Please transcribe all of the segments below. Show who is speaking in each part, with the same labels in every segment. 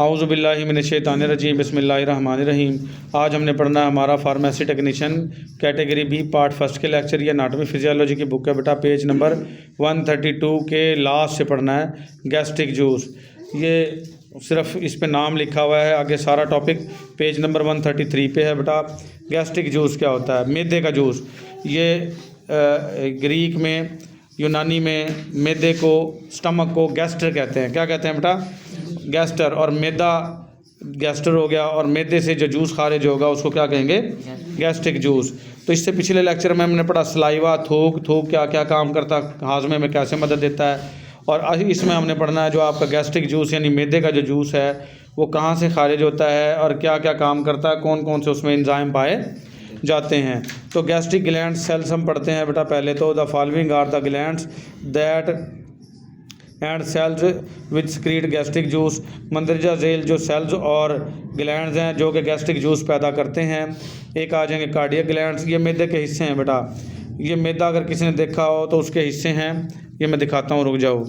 Speaker 1: आऊज़ुबिल्लाहि मिनश्शैतानिर्रजीम बिस्मिल्लाहिर्रहमानिर्रहीम। आज हमने पढ़ना है हमारा pharmacy technician category B part first के लेक्चर। ये एनाटॉमी फिजियोलॉजी की बुक है बेटा, पेज नंबर 132 के लास्ट से पढ़ना है। गैस्ट्रिक जूस, ये सिर्फ इस पे नाम लिखा हुआ है, आगे सारा टॉपिक पेज नंबर 133 पे है बेटा। गैस्ट्रिक जूस क्या होता है? मैदे का जूस। ये ग्रीक में, यूनानी में मैदे को, स्टमक को गैस्टर कहते हैं। क्या कहते हैं बेटा? गैस्टर। और मैदा गैस्टर हो गया, और मैदे से जो जूस खारिज होगा उसको क्या कहेंगे? Gastric juice. तो इससे पिछले लेक्चर में हमने पढ़ा सलाइवा, थूक क्या क्या काम करता है, हाजमे में कैसे मदद देता है। और इसमें हमने पढ़ना है जो आपका गैस्ट्रिक जूस यानी मैदे का जो जूस है वो कहाँ से खारिज होता है और क्या क्या काम करता है, कौन कौन से उसमें एंजाइम पाए जाते हैं। तो गैस्ट्रिक ग्लैंड सेल्स हम पढ़ते हैं बेटा। पहले तो the following are the glands that and cells which secrete gastric juice. मंदरजा झेल जो सेल्स और ग्लैंड्स हैं जो कि गैस्ट्रिक जूस पैदा करते हैं। एक आ जाएंगे कार्डियक ग्लैंड्स, ये मैदे के हिस्से हैं बेटा। ये मैदा अगर किसी ने देखा हो तो उसके हिस्से हैं, ये मैं दिखाता हूँ, रुक जाओ।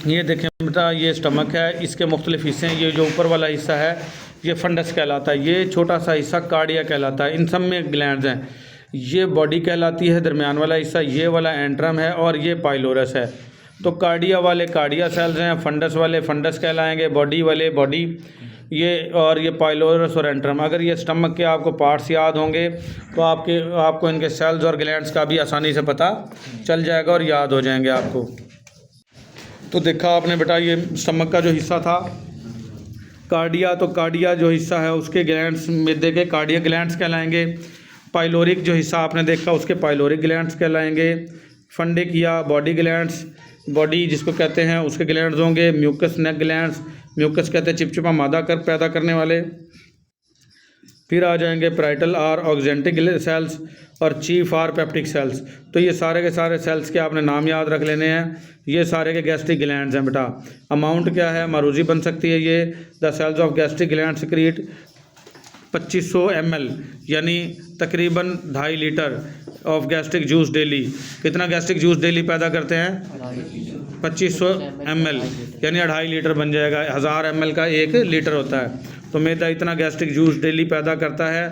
Speaker 1: ये देखें बेटा, ये स्टमक है, इसके मुख्तलिफ हिस्से हैं। ये जो ऊपर वाला हिस्सा है ये फंडस कहलाता है, ये छोटा सा हिस्सा कार्डिया कहलाता है। इन सब में ग्लैंड्स हैं। ये बॉडी कहलाती है, दरमियान वाला हिस्सा ये वाला एंट्रम है, और ये पाइलोरस है। तो कार्डिया वाले कार्डिया सेल्स हैं, फंडस वाले फंडस कहलाएंगे, बॉडी वाले बॉडी, ये और ये पाइलोरस और एंट्रम। अगर ये स्टमक के आपको पार्ट्स याद होंगे तो आपको इनके सेल्स और ग्लैंड्स का भी आसानी से पता चल जाएगा और याद हो जाएंगे आपको। तो देखा आपने बेटा, ये स्टमक का जो हिस्सा था कार्डिया, तो कार्डिया जो हिस्सा है उसके ग्लैंड्स मैदे के कार्डियक ग्लैंड्स कहलाएंगे। पाइलोरिक जो हिस्सा आपने देखा उसके पाइलोरिक ग्लैंड्स कहलाएंगे। फंडिक या बॉडी ग्लैंड्स, बॉडी जिसको कहते हैं उसके ग्लैंड्स होंगे। म्यूकस नेक ग्लैंड्स, म्यूकस कहते हैं चिपचिपा मादा पैदा करने वाले। फिर आ जाएंगे पैराइटल आर ऑक्जेंटिक सेल्स और चीफ आर पेप्टिक सेल्स। तो ये सारे के सारे सेल्स के आपने नाम याद रख लेने हैं। ये सारे के गैस्ट्रिक ग्लैंड्स हैं बेटा। अमाउंट क्या है? मारूजी बन सकती है ये। The cells of gastric gland secrete 2500 ml यानी तकरीबन 2.5 litre of gastric juice daily. कितना गैस्ट्रिक जूस डेली पैदा करते हैं? 2500 ml यानी 2.5 लीटर बन जाएगा। 1000 ml का 1 लीटर होता है। तो मैदा इतना गैस्ट्रिक जूस डेली पैदा करता है,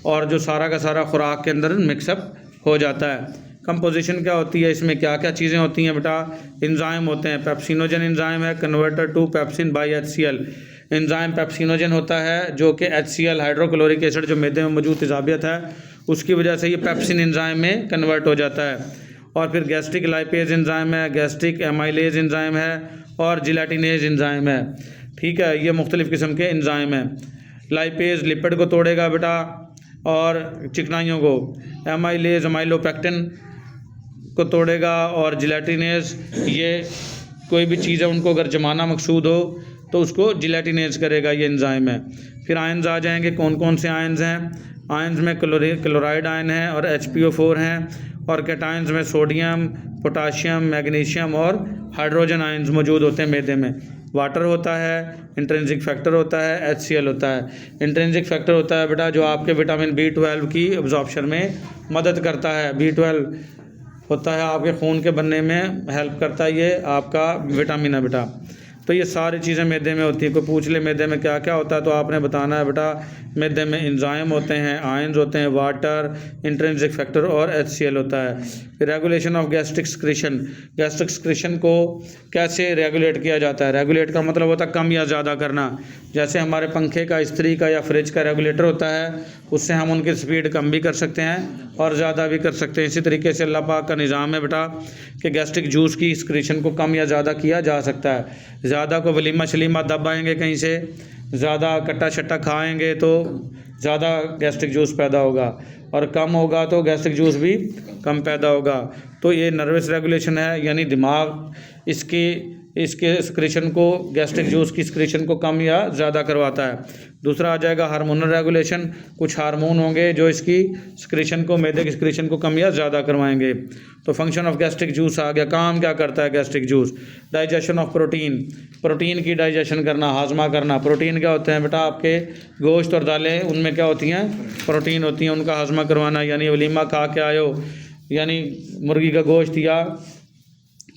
Speaker 1: और जो सारा का सारा खुराक के अंदर मिक्सअप हो जाता है। कंपोजिशन क्या होती है इसमें, क्या क्या चीज़ें होती हैं बेटा? एंजाइम होते हैं। पेप्सिनोजन एंजाइम है, converter to pepsin by HCl। Enzyme pepsinogen होता है जो कि HCl हाइड्रोक्लोरिक एसिड जो मैदे में मौजूद तेजाबियत है उसकी वजह से ये पेप्सिन एंजाइम में कन्वर्ट हो जाता है। और फिर गैस्ट्रिक लाइपेज एंजाइम है, गैस्ट्रिक एमाइलेज एंजाइम है, और जिलेटिनेज एंजाइम है। ठीक है, ये मुख्तलिफ़ किस्म के एंजाइम हैं। लाइपेज लिपिड को तोड़ेगा बेटा और चिकनाइयों को। एमाइलेज अमाइलोपेक्टिन को तोड़ेगा, और जिलेटिनेज ये कोई भी चीज़ है उनको अगर जमाना मकसूद हो तो उसको जिलेटिनेज करेगा, ये एंजाइम है। फिर आयन्स आ जाएंगे। कौन कौन से आयन्स हैं? आयन्स में क्लोराइड आयन है और HPO4 हैं। और कैटायंस में सोडियम, पोटाशियम, मैग्नीशियम और हाइड्रोजन आयन्स मौजूद होते हैं मैदे में। वाटर होता है, इंट्रिंसिक फैक्टर होता है, HCl होता है। इंट्रिंसिक फैक्टर होता है बेटा जो आपके विटामिन B12 की अब्जॉर्प्शन में मदद करता है। B12 होता है आपके खून के बनने में हेल्प करता है, ये आपका विटामिन है बेटा। तो ये सारी चीज़ें मैदे में होती हैं। कोई पूछ ले मैदे में क्या क्या होता है तो आपने बताना है बेटा, मैदे में एंजाइम होते हैं, आयन्स होते हैं, वाटर, इंट्रिंसिक फैक्टर और HCl होता है। Regulation of gastric secretion, gastric secretion को कैसे रेगुलेट किया जाता है? रेगुलेट का मतलब होता है कम या ज़्यादा करना। जैसे हमारे पंखे का, इस्त्री का या फ्रिज का रेगुलेटर होता है, उससे हम उनकी स्पीड कम भी कर सकते हैं और ज़्यादा भी कर सकते हैं। इसी तरीके से अल्लाह पाक का निज़ाम है बेटा कि गैस्ट्रिक जूस की सक्रीशन को कम या ज़्यादा किया जा सकता है। ज़्यादा को वलीमा शलीमा दबाएंगे, कहीं से ज़्यादा कट्टा शट्टा खाएंगे तो ज़्यादा गैस्ट्रिक जूस पैदा होगा, और कम होगा तो गैस्ट्रिक जूस भी कम पैदा होगा। तो ये नर्वस रेगुलेशन है, यानी दिमाग इसके सक्रीशन को, गैस्ट्रिक जूस की सक्रीशन को कम या ज़्यादा करवाता है। दूसरा आ जाएगा हार्मोनल रेगुलेशन। कुछ हार्मोन होंगे जो इसकी सक्रीशन को, मैदे की सक्रीशन को कम या ज़्यादा करवाएंगे। तो फंक्शन ऑफ गैस्ट्रिक जूस आ गया। काम क्या करता है gastric juice? Digestion of protein, protein की डाइजेशन करना, हाजमा करना। प्रोटीन क्या होते हैं बेटा? आपके गोश्त और दालें, उनमें क्या होती हैं? प्रोटीन होती हैं, उनका हाजमा करवाना। यानी वलीमा खा के आए हो, यानी मुर्गी का गोश्त या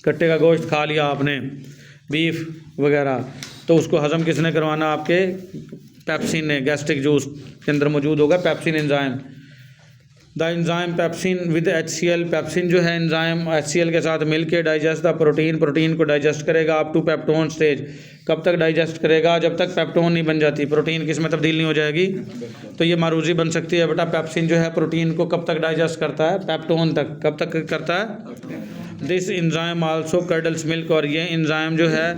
Speaker 1: कट्टे का गोश्त खा लिया आपने, बीफ वगैरह, तो उसको हज़म किसने करवाना? आपके पेप्सिन ने। गैस्ट्रिक जूस के अंदर मौजूद होगा pepsin enzyme. The enzyme pepsin with HCl, pepsin जो है एंजाइम HCl के साथ मिलके डाइजेस्ट द प्रोटीन, प्रोटीन को डाइजेस्ट करेगा अप टू पेप्टोन स्टेज। कब तक डाइजेस्ट करेगा? जब तक पेप्टोन नहीं बन जाती, प्रोटीन किस में तब्दील नहीं हो जाएगी। तो ये मारूजी बन सकती है बेटा। पेप्सिन जो है प्रोटीन को कब तक डाइजेस्ट करता है? पेप्टोन तक। कब तक करता है? दिस एंजाइम आल्सो कर्डल्स मिल्क, और ये एंजाइम जो है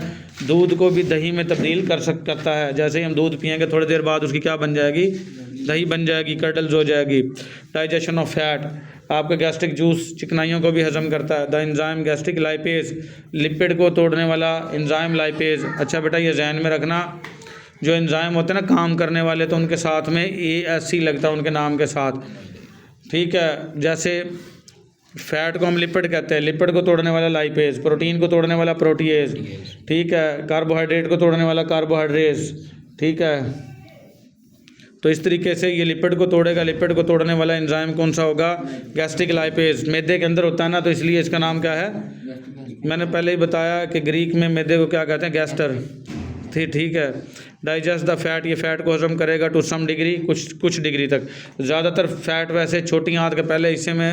Speaker 1: दूध को भी दही में तब्दील करता है। जैसे ही हम दूध पियेंगे थोड़ी देर बाद उसकी क्या बन जाएगी? दही बन जाएगी, कर्डल्स हो जाएगी। डाइजेशन ऑफ फैट, आपका गैस्ट्रिक जूस चिकनाइयों को भी हजम करता है। The enzyme gastric lipase, lipid को तोड़ने वाला एंजाइम लाइपेज। अच्छा बेटा ये जहन में रखना, जो एंजाइम होते हैं ना काम करने वाले, तो उनके साथ में ASC लगता है उनके नाम के साथ, ठीक है। जैसे फैट को हम लिपिड कहते हैं, लिपिड को तोड़ने वाला लाइपेज, प्रोटीन को तोड़ने वाला प्रोटीएज, ठीक है। कार्बोहाइड्रेट को तोड़ने वाला कार्बोहाइड्रेज, ठीक है। तो इस तरीके से ये लिपिड को तोड़ेगा। लिपिड को तोड़ने वाला एंजाइम कौन सा होगा? Gastric lipase. मैदे के अंदर होता है ना, तो इसलिए इसका नाम क्या है? मैंने पहले ही बताया कि ग्रीक में मैदे को क्या कहते हैं? गैस्टर, ठीक है। डाइजेस्ट द फैट, ये फैट को हजम करेगा टू सम डिग्री, कुछ डिग्री तक। ज़्यादातर फैट वैसे छोटी आंत के पहले हिस्से में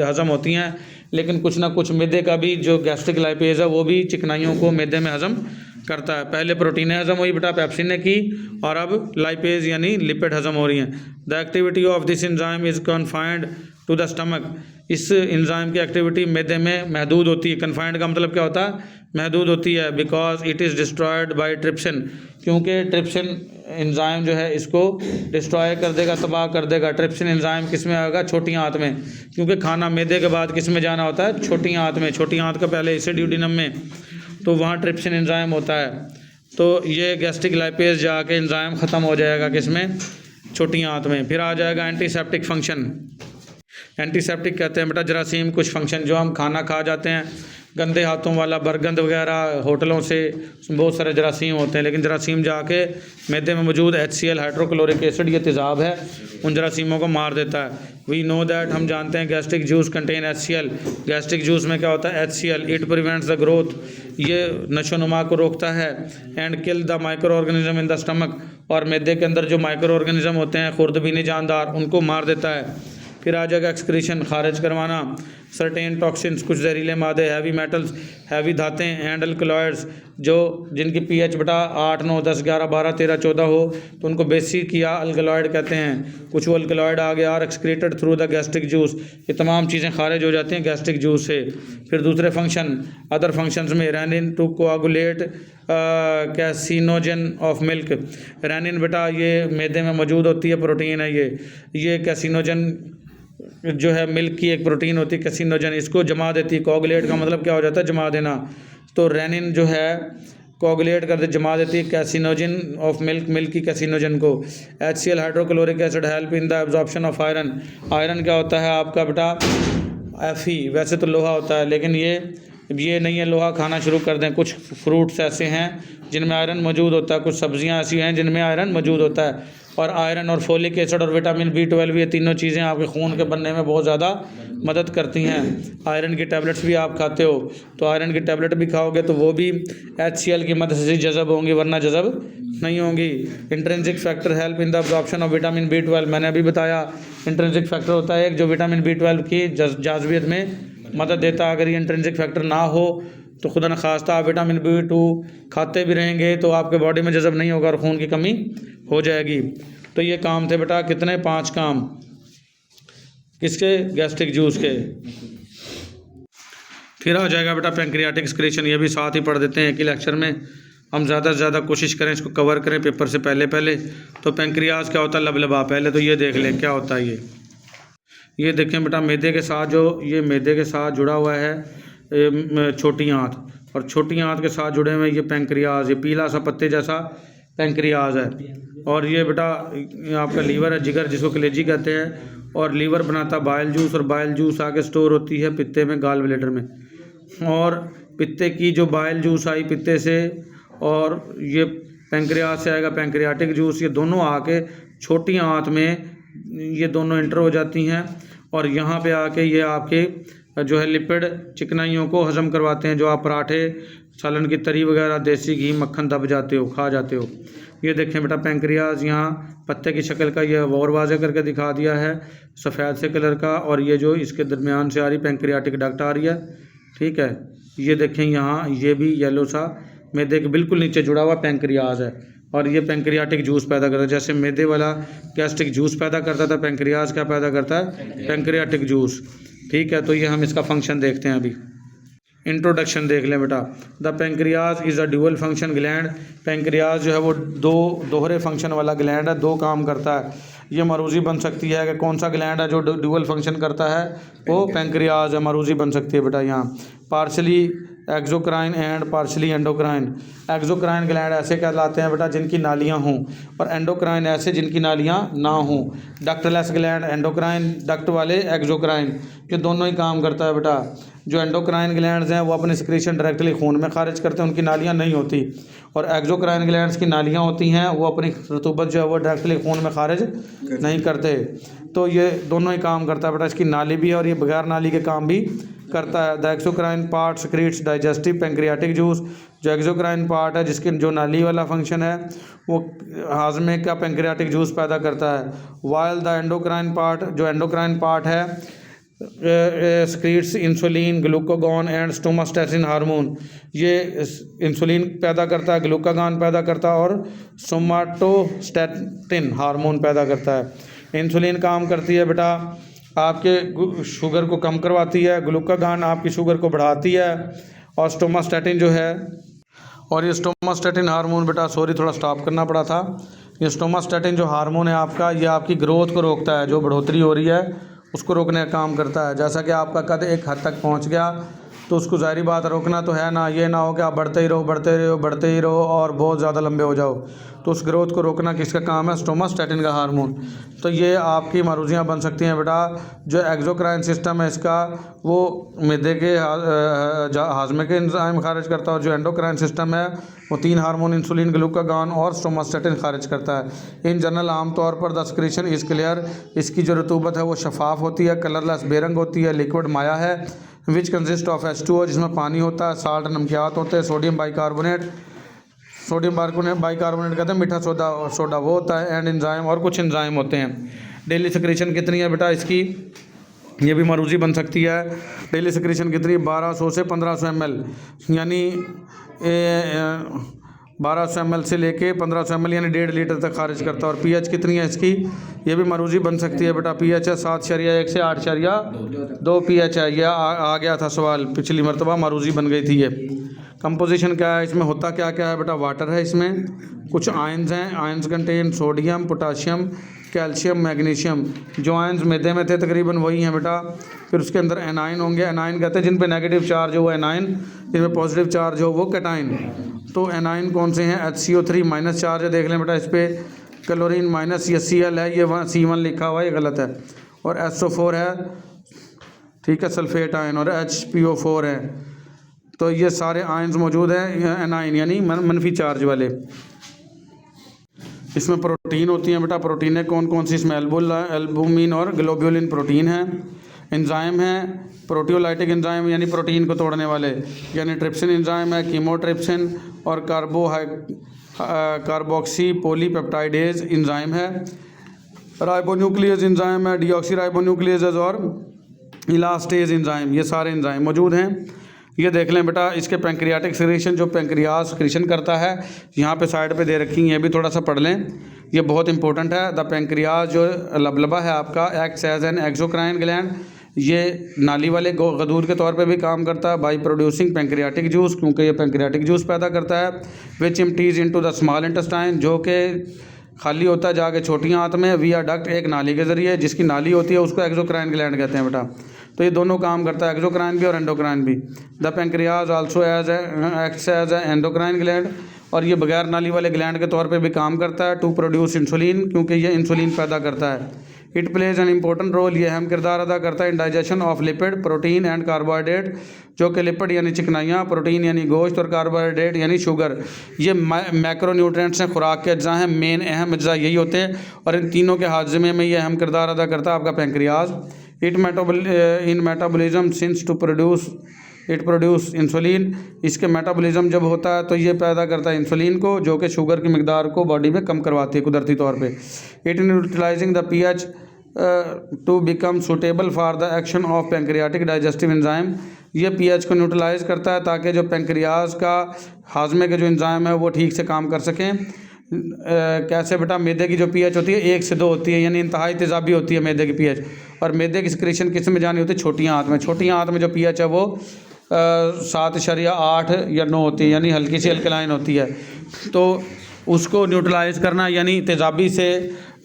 Speaker 1: हजम होती हैं, लेकिन कुछ ना कुछ मैदे का भी जो गैस्ट्रिक लाइपेज है वो भी चिकनाइयों को मैदे में हजम करता है। पहले प्रोटीनें हजम हुई बेटा पेप्सिन ने की, और अब लाइपेज यानी लिपिड हजम हो रही हैं। The activity of this enzyme is confined to the stomach, इस एंजाइम की एक्टिविटी मैदे में महदूद होती है। कन्फाइंड का मतलब क्या होता है? महदूद होती है। Because it is destroyed by trypsin, क्योंकि ट्रिप्सिन एंजाइम जो है इसको डिस्ट्रॉय कर देगा, तबाह कर देगा। ट्रिप्सिन एंजाइम किस में आएगा? छोटी आंत में, क्योंकि खाना मैदे के बाद किस में जाना होता है? छोटी आंत में। छोटी आंत का पहले एसिड ड्यूडिनम में, तो वहाँ ट्रिप्सिन एंजाइम होता है। तो ये गैस्ट्रिक लाइपेज जाके एंजाइम ख़त्म हो जाएगा किस में? छोटी आंत में। फिर आ जाएगा एंटीसेप्टिक फंक्शन। एंटीसेप्टिक कहते हैं बेटा जरासीम कुछ फंक्शन, जो हम खाना खा जाते हैं गंदे हाथों वाला, बरगंद वगैरह होटलों से, बहुत सारे जरासीम होते हैं, लेकिन जरासीम जाके मैदे में मौजूद HCl हाइड्रोक्लोरिक एसिड, ये तेज़ाब है, उन जरासीमों को मार देता है। वी नो दैट, हम जानते हैं gastric juice contain HCl, gastric juice में क्या होता है? HCl। It prevents the growth, ये नशोनुमा को रोकता है। And kill the micro organism in the stomach, और मैदे के अंदर जो माइक्रो ऑर्गेनिज्म होते हैं खुर्दबीनी जानदार, उनको मार देता है। फिर आ जाएगा एक्सक्रीशन, खारिज करवाना। सर्टेन टॉक्सिन्स, कुछ जहरीले मादे, हैवी मेटल्स, हैवी धातें, एंड अल्कलॉइड्स, जो जिनकी pH बेटा 8, 9, 10, 11, 12, 13, 14 हो, तो उनको बेसिक या अल्कलॉइड कहते हैं। कुछ वो अल्कलॉइड आ गया, are excreted through the gastric juice, ये तमाम चीज़ें खारिज हो जाती हैं गैस्ट्रिक जूस से। फिर दूसरे फंक्शन, अदर फंक्शंस में rennin to coagulate caseinogen of milk. Rennin बेटा ये मैदे में मौजूद होती है, प्रोटीन है ये कैसिनोजन जो है मिल्क की एक प्रोटीन होती है कैसिनोजन, इसको जमा देती है। कोगुलेट का मतलब क्या हो जाता है? जमा देना। तो रेनिन जो है कोगुलेट कर दे, जमा देती है कैसिनोजन ऑफ मिल्क की कैसिनोजन को। HCl hydrochloric acid help in the absorption of iron. Iron क्या होता है आपका बेटा? Fe, वैसे तो लोहा होता है, लेकिन ये नहीं है लोहा खाना शुरू कर दें। कुछ फ्रूट्स ऐसे हैं जिनमें आयरन मौजूद होता है, कुछ सब्जियां ऐसी हैं जिनमें आयरन मौजूद होता है। और आयरन और फोलिक एसिड और विटामिन B12, ये तीनों चीज़ें आपके खून के बनने में बहुत ज़्यादा मदद करती हैं। आयरन की टैबलेट्स भी आप खाते हो, तो आयरन की टैबलेट भी खाओगे तो वो भी HCl की मदद से जज़ब होंगी, वरना जज़ब नहीं होंगी। Intrinsic factor help in the absorption of vitamin B12, मैंने अभी बताया इंट्रिंसिक फैक्टर होता है एक जो विटामिन B12 की जाज़बियत में मदद देता है। अगर ये इंट्रिंसिक फैक्टर ना हो तो खुदा न खास्ता आप विटामिन B2 खाते भी रहेंगे तो आपके बॉडी में जज़ब नहीं होगा और खून की कमी हो जाएगी। तो ये काम थे बेटा कितने? 5 काम। किसके? गैस्ट्रिक जूस के। फिर आ जाएगा बेटा पैंक्रियाटिक एक्सक्रीशन, ये भी साथ ही पढ़ देते हैं एक ही लेक्चर में। हम ज़्यादा से ज़्यादा कोशिश करें इसको कवर करें पेपर से पहले। तो पैंक्रियाज क्या होता है? लबलबा। पहले तो ये देख लें क्या होता है ये देखें बेटा, मैदे के साथ जो ये मैदे के साथ जुड़ा हुआ है छोटी आंत, और छोटी आंत के साथ जुड़े हुए ये पैंक्रियाज, ये पीला सा पत्ते जैसा पैंक्रियाज है। और ये बेटा आपका लीवर है, जिगर जिसको कलेजी कहते हैं, और लीवर बनाता बाइल जूस, और बाइल जूस आके स्टोर होती है पित्ते में, गाल ब्लैडर में। और पित्ते की जो बाइल जूस आई पित्ते से, और ये पैंक्रियाज से आएगा पैंक्रियाटिक जूस, ये दोनों आके छोटी आंत में ये दोनों इंटर हो जाती हैं, और यहाँ पे आके ये आपके जो है लिपिड चिकनाइयों को हजम करवाते हैं। जो आप पराठे सालन की तरी वगैरह, देसी घी, मक्खन दब जाते हो, खा जाते हो। ये देखें बेटा पेंक्रियाज यहाँ पत्ते की शक्ल का ये और वाज़े करके दिखा दिया है सफ़ेद से कलर का, और ये जो इसके दरमियान से आ रही पेंक्रियाटिक डक्ट आ रही है, ठीक है। ये देखें यहाँ ये भी येलो सा मैदे के बिल्कुल नीचे जुड़ा हुआ पेंक्रियाज है, और ये पेंक्रियाटिक जूस पैदा करता है। जैसे मैदे वाला गैस्ट्रिक जूस पैदा करता था, पेंक्रियाज क्या पैदा करता है, पेंक्रियाटिक जूस, ठीक है। तो ये हम इसका फंक्शन देखते हैं अभी। इंट्रोडक्शन देख लें बेटा। The pancreas is a dual function gland. Pancreas जो है वो दोहरे फंक्शन वाला ग्लैंड है, दो काम करता है। ये मरूजी बन सकती है कि कौन सा ग्लैंड है जो ड्यूअल फंक्शन करता है, वो पेंक्रियाज है, मरूजी बन सकती है बेटा। यहाँ partially exocrine and partially endocrine. Exocrine gland ऐसे कहलाते हैं बेटा जिनकी नालियाँ हों, और एंडोक्राइन ऐसे जिनकी नालियाँ ना हों। डक्टलेस ग्लैंड एंडोक्राइन, डक्ट वाले एक्सोक्राइन, ये दोनों ही काम करता है बेटा। जो एंडोक्राइन ग्लैंड्स हैं वो अपने सिक्रीशन डायरेक्टली खून में खारिज करते हैं, उनकी नालियाँ नहीं होती, और एक्सोक्राइन ग्लैंड्स की नालियाँ होती हैं, वो अपनी रतूबत जो है वो डायरेक्टली खून में खारिज नहीं करते। तो ये दोनों ही काम करता है बेटा, इसकी नाली भी है और ये बगैर नाली के काम भी करता है। The exocrine part secretes digestive pancreatic juice. जो एक्सोक्राइन पार्ट है जिसकी जो नाली वाला फंक्शन है वो हाजमे का पेंक्रियाटिक जूस पैदा करता है। वाइल द एंडोक्राइन पार्ट, जो एंडोक्राइन पार्ट है secretes insulin, glucagon and somatostatin hormone. ये इंसुलिन पैदा करता है, ग्लूकागॉन पैदा करता है और सोमाटोस्टैटिन हार्मोन पैदा करता है। इंसुलिन काम करती है बेटा आपके शुगर को कम करवाती है, ग्लूकागॉन आपकी शुगर को बढ़ाती है, और सोमास्टैटिन जो है, और ये सोमास्टैटिन हार्मोन बेटा सॉरी थोड़ा स्टॉप करना पड़ा था। ये सोमास्टैटिन जो हार्मोन है आपका, ये आपकी ग्रोथ को रोकता है, जो बढ़ोतरी हो रही है उसको रोकने का काम करता है। जैसा कि आपका कद एक हद तक पहुंच गया तो उसको ज़ाहिरी बात रोकना तो है ना, ये ना हो कि आप बढ़ते ही रहो बढ़ते रहो बढ़ते ही रहो और बहुत ज़्यादा लंबे हो जाओ। तो उस ग्रोथ को रोकना किसका काम है, सोमास्टैटिन का हार्मोन। तो ये आपकी मरूजियाँ बन सकती हैं बेटा। जो एक्सोक्राइन सिस्टम है इसका, वो मैदे के हाजमे के एंजाइम खारिज करता है, और जो एंडोक्राइन सिस्टम है वो 3 हार्मोन इंसुलिन, ग्लूकागॉन और सोमास्टैटिन खारिज करता है। इन जनरल आमतौर पर द सिक्रीशन इज़ क्लियर, इसकी जो रतूबत है वो शफाफ होती है, कलरलेस बेरंग होती है, लिक्विड माया है, विच कंसिस्ट ऑफ H2O जिसमें पानी होता है, साल्ट नमकियात होते हैं, सोडियम बाइकार्बोनेट, सोडियम बाइकार्बोनेट कहते हैं मीठा सोडा वो होता है, एंड एंजाइम और कुछ एंजाइम होते हैं। डेली सिक्रीशन कितनी है बेटा इसकी, ये भी मरूजी बन सकती है। डेली सिक्रीशन कितनी, 1200 से 1500 ml, यानी 1200 ml से लेके 1500 ml यानी 1.5 लीटर तक खारिज करता है। और पीएच कितनी है इसकी, ये भी मरूजी बन सकती है बेटा। पीएच है 7.1 से 8.2 पीएच है। यह आ गया था सवाल पिछली मरतबा, मरूजी बन गई थी ये। कंपोजिशन क्या है इसमें, होता क्या क्या है बेटा, वाटर है इसमें, कुछ आयंस हैं, ions contain sodium, potassium, calcium, magnesium. जो आयंस मैदे में थे तकरीबन वही हैं बेटा। फिर उसके अंदर एनाइन होंगे, एनाइन कहते हैं जिन पे नेगेटिव चार्ज हो वो एनाइन, जिन पे पॉजिटिव चार्ज हो वो कैटाइन। तो एनाइन कौन से हैं, HCO3 माइनस चार्ज है, देख लें बेटा इस पर। क्लोरीन माइनस, ये Cl है, ये C1 लिखा हुआ है, ये गलत है। और SO4 है, ठीक है, सल्फेट आयन, और HPO4 है। तो ये सारे आयन्स मौजूद हैं एनाइन यानी मनफी चार्ज वाले। इसमें प्रोटीन होती हैं बेटा। प्रोटीनें कौन कौन सी, इसमें एल्बुमिन और ग्लोब्यूलिन प्रोटीन है। एंजाइम है प्रोटियोलाइटिक एंजाइम यानी प्रोटीन को तोड़ने वाले, यानी ट्रिप्सिन एंजाइम है, कीमोट्रिप्सिन, और कार्बोक्सी पॉलीपेप्टाइडेज एंजाइम है, राइबोन्यूक्लियस एंजाइम है, डीऑक्सी राइबोन्यूक्लियस और इलास्टेज एंजाइम, ये सारे एंजाइम मौजूद हैं। ये देख लें बेटा इसके पेंक्रियाटिक सिक्रीशन, जो पेंक्रियाज सिक्रीशन करता है, यहाँ पे साइड पे दे रखी है, भी थोड़ा सा पढ़ लें, ये बहुत इंपॉर्टेंट है। द पेंक्रियाज जो लबलबा है आपका, acts as an exocrine gland, ये नाली वाले गदूर के तौर पे भी काम करता है, बाई प्रोड्यूसिंग पेंक्रियाटिक जूस, क्योंकि ये पेंक्रियाटिक जूस पैदा करता है, विच इम्प्टीज इनटू द स्मॉल इंटेस्टाइन, जो कि खाली होता है जाके छोटी आंत में, विया डक्ट, एक नाली के ज़रिए, जिसकी नाली होती है उसको एक्सोक्राइन ग्लैंड कहते हैं बेटा। तो ये दोनों काम करता है, एक्सोक्राइन भी और एंडोक्राइन भी। The pancreas also acts as endocrine gland, और ये बगैर नाली वाले ग्लैंड के तौर पे भी काम करता है, टू प्रोड्यूस इंसुलिन, क्योंकि ये इंसुलिन पैदा करता है। It plays an important role, ये अहम किरदार अदा करता है in digestion of lipid, protein and carbohydrate, जो कि लिपिड यानी चिकनाइयाँ, प्रोटीन यानी गोश्त, और कार्बोहाइड्रेट यानी शुगर, ये मैक्रोन्यूट्रिएंट्स हैं, खुराक के अज्जा हैं, मेन अहम अज्जा यही होते हैं, और इन तीनों के हाजमे में ये अहम किरदार अदा करता है आपका pancreas. In metabolism since to produce it produce insulin. इसके मेटाबॉलिज्म जब होता है तो ये पैदा करता है इंसुलिन को, जो कि शुगर की मिकदार को बॉडी में कम करवाती है कुदरती तौर पे। It neutralising the pH to become suitable for the action of pancreatic digestive enzyme. ये पीएच को न्यूट्रलाइज करता है ताकि जो पैंक्रियाज का हाजमे के जो एंजाइम है वो ठीक से काम कर सकें। कैसे बेटा, मैदे की जो पीएच होती है 1 से 2 होती है, यानी इंतहाई तेज़ाबी होती है मैदे की पीएच। और मैदे की सिक्रीशन किस में जानी होती है? छोटी आंत में। छोटी आंत में जो पीएच है वो 7.8 या 9 होती है, यानी हल्की सी अल्कलाइन होती है। तो उसको न्यूट्रलाइज करना यानी तेज़ाबी से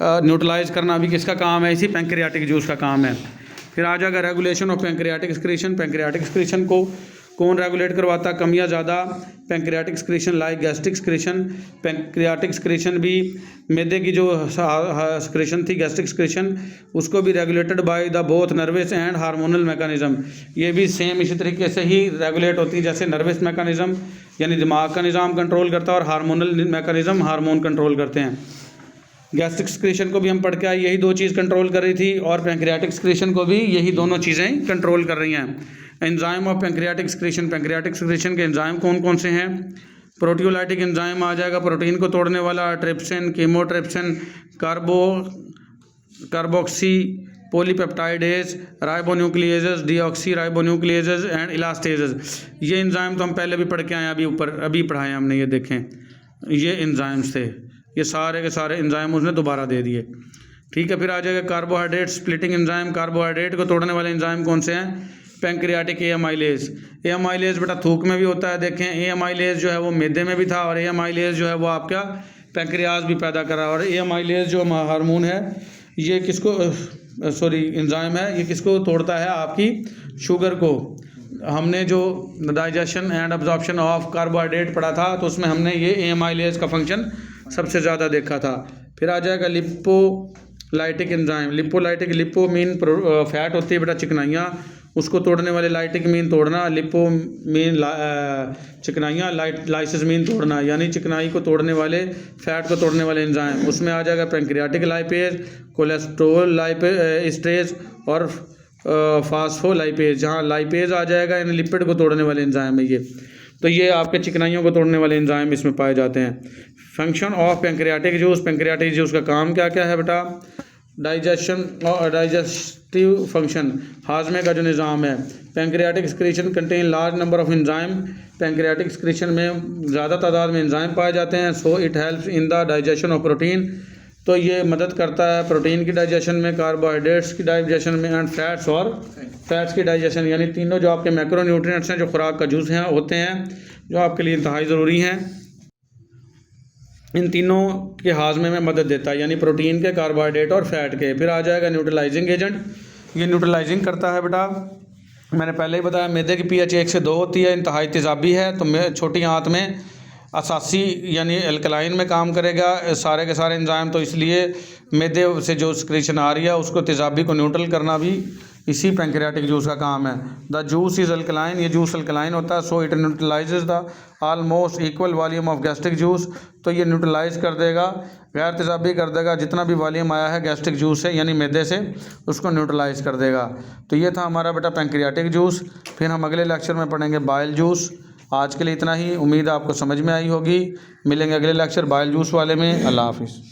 Speaker 1: न्यूट्रलाइज करना भी किसका काम है? इसी पैंक्रियाटिक जूस का काम है। फिर आ जाएगा regulation of pancreatic excretion. Pancreatic excretion को कौन रेगुलेट करवाता? कम या ज़्यादा? Pancreatic excretion like gastric excretion. Pancreatic excretion भी मैदे की जो एक्सक्रीशन थी, गैस्ट्रिक एक्सक्रीशन, उसको भी regulated by the both nervous and hormonal mechanism. ये भी सेम इसी तरीके से ही रेगुलेट होती है जैसे नर्वस मैकेनिज्म यानी दिमाग का निज़ाम कंट्रोल करता है, और हार्मोनल मैकेनिज्म हार्मोन कंट्रोल करते हैं। गैस्ट्रिक एक्सक्रीशन को भी हम पढ़ के आए, यही 2 चीज़ कंट्रोल कर रही थी, और पैंक्रियाटिक एक्सक्रीशन को भी यही दोनों चीज़ें कंट्रोल कर रही हैं। Enzyme of pancreatic excretion. Pancreatic excretion के एंजाइम कौन कौन से हैं? प्रोटियोलाइटिक एंजाइम आ जाएगा, प्रोटीन को तोड़ने वाला, trypsin, chymotrypsin, carboxy polypeptidase, ribonucleases, deoxy ribonucleases and elastases. ये एंजाइम तो हम पहले भी पढ़ के आए, अभी पढ़ाए हमने, ये देखें ये एंजाइम्स थे, ये सारे के सारे एंजाइम उसने दोबारा दे दिए। ठीक है, फिर आ जाएगा कार्बोहाइड्रेट स्प्लिटिंग एंजाइम। कार्बोहाइड्रेट को तोड़ने वाले एंजाइम कौन से हैं? Pancreatic amylase. एमाइलेज बेटा थूक में भी होता है, देखें एमाइलेज जो है वो मैदे में भी था, और एमाइलेज जो है वो आपका पैंक्रियाज भी पैदा कर रहा है। और एमाइलेज जो हार्मोन है ये किसको एंजाइम है, ये किसको तोड़ता है? आपकी शुगर को। हमने जो digestion and absorption of carbohydrate पढ़ा था तो उसमें हमने ये एमाइलेज का फंक्शन सबसे ज़्यादा देखा था। फिर आ जाएगा lipolytic enzyme. Lipolytic, lipo mean fat होती है बेटा चिकनाइयाँ, उसको तोड़ने वाले, लाइटिक मीन तोड़ना, लिपो मीन चिकनाइयाँ, लाइसिस मीन तोड़ना, यानी चिकनाई को तोड़ने वाले, फैट को तोड़ने वाले एंजाइम। उसमें आ जाएगा पैंक्रियाटिक लाइपेज, कोलेस्ट्रोल लाइपेज और फास्फोलाइपेज। जहाँ लाइपेज आ जाएगा यानी लिपिड को तोड़ने वाले एंजाइम है ये। तो ये आपके चिकनाइयों को तोड़ने वाले एंजाइम इसमें पाए जाते हैं। Function of pancreatic juice. Pancreatic juice का काम क्या क्या है बेटा? डाइजेशन और डाइजेस्टिव फंक्शन, हाजमे का जो निज़ाम है। Pancreatic excretion contain large number of enzyme. Pancreatic excretion में ज़्यादा तादाद में एंजाइम पाए जाते हैं। So it helps in the digestion of protein, तो ये मदद करता है प्रोटीन की डाइजेशन में, कार्बोहाइड्रेट्स की डाइजेशन में, एंड फैट्स की डाइजेशन, यानी तीनों जो आपके मैक्रो न्यूट्रिएंट्स हैं जो खुराक का जूस हैं होते हैं, जो आपके लिए इंतहाई ज़रूरी हैं, इन तीनों के हाजमे में मदद देता है, यानी प्रोटीन के, कार्बोहाइड्रेट और फैट के। फिर आ जाएगा न्यूट्रलाइजिंग एजेंट। ये न्यूट्रलाइजिंग करता है बेटा, मैंने पहले ही बताया मैदे की पीएच 1 से 2 होती है, इंतहाई तेज़ाबी है, तो छोटी आंत में असासी यानी अल्कलाइन में काम करेगा सारे के सारे एंजाइम। तो इसलिए मैदे से जो सिक्रीशन आ रही है उसको तेज़ाबी को न्यूट्रल करना भी इसी पैंक्रियाटिक जूस का काम है। द जूस इज़ अल्कलाइन, ये जूस अल्कलाइन होता है। So it न्यूट्रलाइजेज the almost equal volume of gastric juice, तो ये न्यूट्रलाइज कर देगा, गैर तेज़ाबी कर देगा, जितना भी वॉल्यूम आया है गैस्ट्रिक जूस से यानी मैदे से, उसको न्यूट्रलाइज कर देगा। तो ये था हमारा बेटा पैंक्रियाटिक जूस। फिर हम अगले लेक्चर में पढ़ेंगे बाइल जूस। आज के लिए इतना ही, उम्मीद है आपको समझ में आई होगी। मिलेंगे अगले लेक्चर बाइल जूस वाले में। अल्लाह हाफिज़।